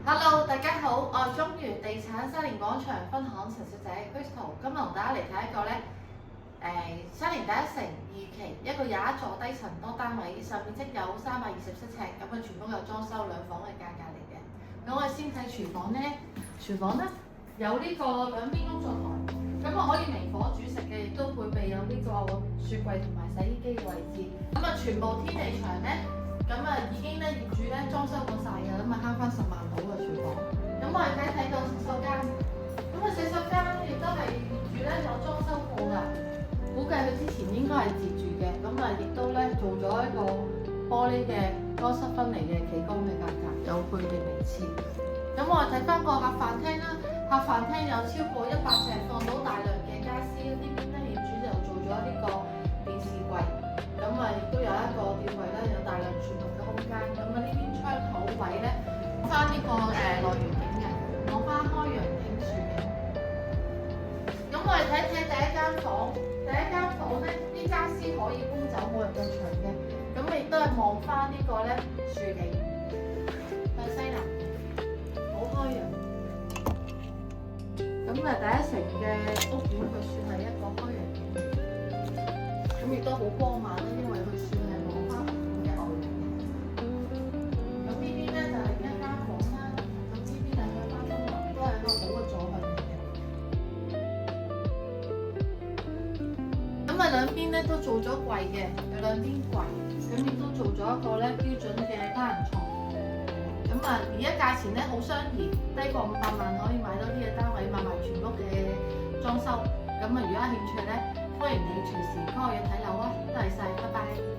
Hello，大家好，我係中原地產新年廣場分行陳小姐 Crystal，今日同大家嚟睇一個新年第一城二期一個廿一座低層多單位，實面積有327尺，咁全屋有裝修兩房嘅價格嚟嘅。咁我哋先睇廚房呢，有呢個兩邊工作台，咁我可以明火煮食嘅，亦都配備有呢個雪櫃同埋洗衣機嘅位置。咁全部天地牆呢。已經業主裝修過晒㗎，慳翻10萬到嘅廚房。咁我哋睇到洗手間，洗手間亦都係業主有裝修過㗎，估計佢之前應該係自住嘅。亦都做咗一個玻璃嘅乾濕分離嘅企缸嘅格局，有配備名廁。咁我哋睇翻個客飯廳啦，客飯廳有超過100尺，放到大量嘅傢俬。呢邊業主就做咗呢個電視櫃，亦都有一個吊櫃有大量儲物嘅空間。呢邊窗口位翻呢個內園景嘅，攞翻開陽景樹景。咁我哋睇第一間房，啲傢俬可以搬走，冇人入場嘅。亦都係望翻呢個樹景，向西南，好開揚。第一城嘅屋苑，佢算係一個開揚景，亦都好光猛啦，因為佢算係望翻屋苑嘅外形。呢邊就係一間房啦，呢邊係向翻東南，都係一個好嘅坐向嚟嘅。兩邊都做咗櫃嘅，有兩邊櫃，亦都做咗一個標準嘅單人床。而家價錢好相宜，低過500萬可以買到呢個單位，買埋全屋嘅裝修。如果有興趣歡迎你隨時 call 我約睇樓啊！多謝晒，拜拜。